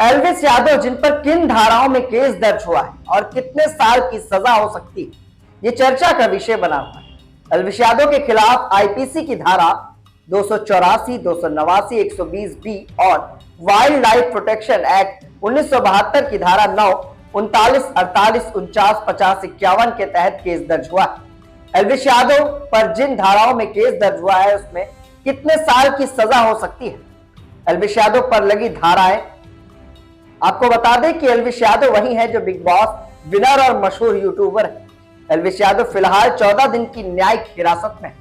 Elvis Yadav जिन पर किन धाराओं में केस दर्ज हुआ है और कितने साल की सजा हो सकती है, ये चर्चा का विषय बना हुआ है। एल्विस यादव के खिलाफ आईपीसी की धारा 284, 289, 120 बी और वाइल्ड लाइफ प्रोटेक्शन एक्ट 1972 की धारा 9, 39, 48, 49, 50, 51 के तहत केस दर्ज हुआ है। एल्विस यादव पर जिन धाराओं में केस दर्ज हुआ है उसमें कितने साल की सजा हो सकती है। एल्विस यादव पर लगी धाराएं, आपको बता दें कि एल्विस यादव वही है जो बिग बॉस विनर और मशहूर यूट्यूबर है। एल्विस यादव फिलहाल 14 दिन की न्यायिक हिरासत में है।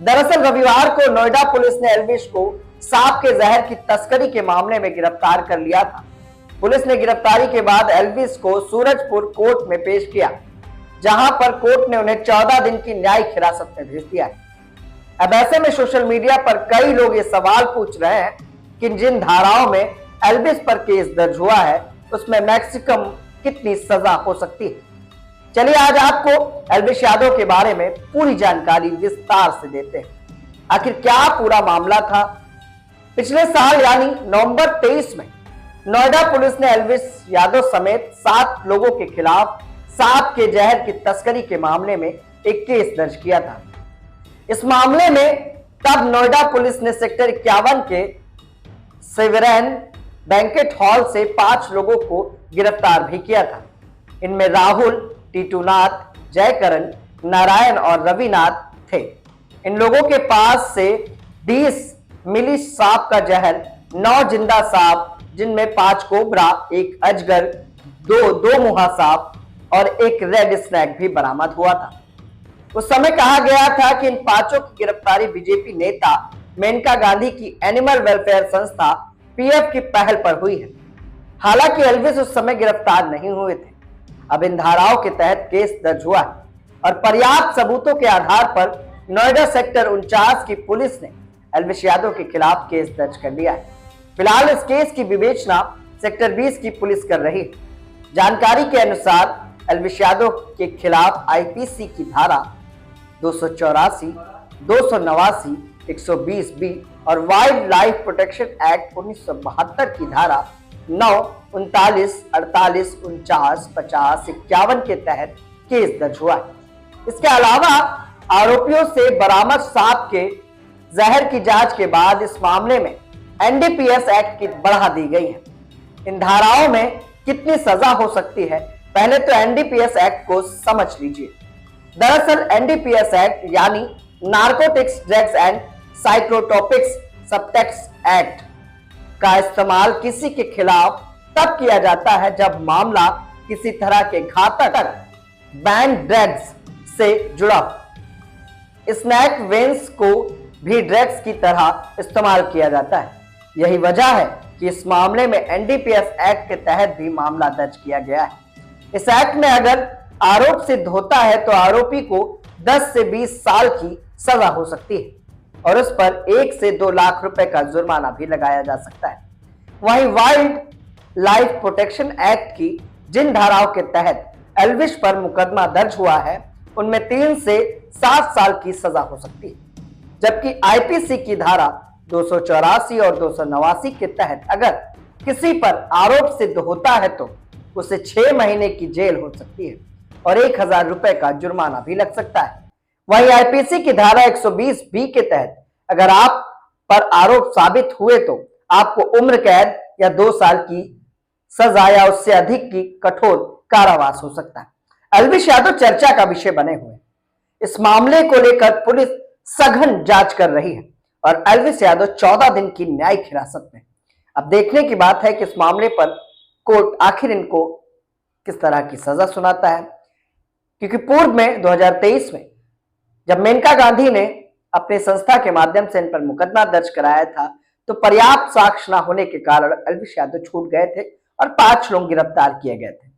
दरअसल रविवार को नोएडा पुलिस ने एल्विस को सांप के जहर की तस्करी के मामले में गिरफ्तार कर लिया था। पुलिस ने गिरफ्तारी के बाद एल्विस को सूरजपुर कोर्ट में पेश किया, जहां पर कोर्ट ने उन्हें 14 दिन की न्यायिक हिरासत में भेज दिया है। अब ऐसे में सोशल मीडिया पर कई लोग ये सवाल पूछ रहे हैं कि जिन धाराओं में एल्विस पर केस दर्ज हुआ है उसमें मैक्सिमम कितनी सजा हो सकती है। चलिए आज आपको एल्विस यादव के बारे में पूरी जानकारी विस्तार से देते हैं। आखिर क्या पूरा मामला था। पिछले साल यानी नवंबर 23 में नोएडा पुलिस ने एल्विस यादव समेत 7 लोगों के खिलाफ सांप के जहर की तस्करी के मामले में एक केस दर्ज किया था। इस मामले में तब नोएडा पुलिस ने सेक्टर 51 के सेवरेन बैंकेट हॉल से 5 लोगों को गिरफ्तार भी किया था। इनमें राहुल, टीटूनाथ, जयकरण, नारायण और रविनाथ थे। इन लोगों के पास से 20 मिली सांप का जहर, 9 जिंदा सांप जिनमें 5 कोबरा, 1 अजगर, 2 मुहा सांप और 1 रेड स्नैक भी बरामद हुआ था। उस समय कहा गया था कि इन 5 की गिरफ्तारी बीजेपी नेता मेनका गांधी की एनिमल वेलफेयर संस्था पीएफ की पहल पर हुई है। हालांकि एल्विस उस समय गिरफ्तार नहीं हुए थे। अब इन धाराओं के तहत केस दर्ज हुआ है और पर्याप्त सबूतों के आधार पर नोएडा सेक्टर 49 की पुलिस ने एल्विस यादव के खिलाफ केस दर्ज कर लिया है। फिलहाल इस केस की विवेचना सेक्टर 20 की पुलिस कर रही है। जानकारी के अनुसार एल्विस यादव के खिलाफ आईपीसी की धारा 284, 289, 120 बी और वाइल्ड लाइफ प्रोटेक्शन एक्ट 1972 की धारा 9, 39, 48, 49, 50, 51 के तहत केस दर्ज हुआ है। इसके अलावा आरोपियों से बरामद सांप के जहर की जांच के बाद इस मामले में एनडीपीएस एक्ट की बढ़ा दी गई है। इन धाराओं में कितनी सजा हो सकती है, पहले तो एनडीपीएस एक्ट को समझ लीजिए। दरअसल एनडीपीएस एक्ट यानी narcotics drugs and psychotropics substances act का इस्तेमाल किसी के खिलाफ तब किया जाता है जब मामला किसी तरह के घातक बैन ड्रग्स से जुड़ा हो। स्नैक वेंस को भी ड्रग्स की तरह इस्तेमाल किया जाता है। यही वजह है कि इस मामले में एनडीपीएस एक्ट के तहत भी मामला दर्ज किया गया है। इस एक्ट में अगर आरोप सिद्ध होता है तो आरोपी को 10 से 20 साल की सजा हो सकती है और उस पर 1 से 2 लाख रुपए का जुर्माना भी लगाया जा सकता है। वहीं वाइल्ड लाइफ प्रोटेक्शन एक्ट की जिन धाराओं के तहत एल्विस पर मुकदमा दर्ज हुआ है उनमें 3 से 7 साल की सजा हो सकती है, जबकि आईपीसी की धारा 284 और 289 के तहत अगर किसी पर आरोप सिद्ध होता है तो उसे 6 महीने की जेल हो सकती है और 1000 रुपए का जुर्माना भी लग सकता है। वहीं आईपीसी की धारा 120 बी के तहत अगर आप पर आरोप साबित हुए तो आपको उम्र कैद या 2 साल की सजा या उससे अधिक की कठोर कारावास हो सकता है। एल्विस यादव चर्चा का विषय बने हुए। इस मामले को लेकर पुलिस सघन जांच कर रही है और एल्विस यादव 14 दिन की न्यायिक हिरासत में। अब देखने की बात है कि इस मामले पर कोर्ट आखिर इनको किस तरह की सजा सुनाता है, क्योंकि पूर्व में 2023 में जब मेनका गांधी ने अपने संस्था के माध्यम से इन पर मुकदमा दर्ज कराया था तो पर्याप्त साक्ष्य न होने के कारण एल्विस यादव छूट गए थे और 5 लोग गिरफ्तार किए गए थे।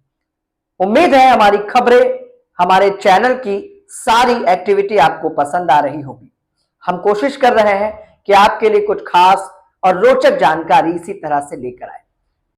उम्मीद है हमारी खबरें, हमारे चैनल की सारी एक्टिविटी आपको पसंद आ रही होगी। हम कोशिश कर रहे हैं कि आपके लिए कुछ खास और रोचक जानकारी इसी तरह से लेकर आए।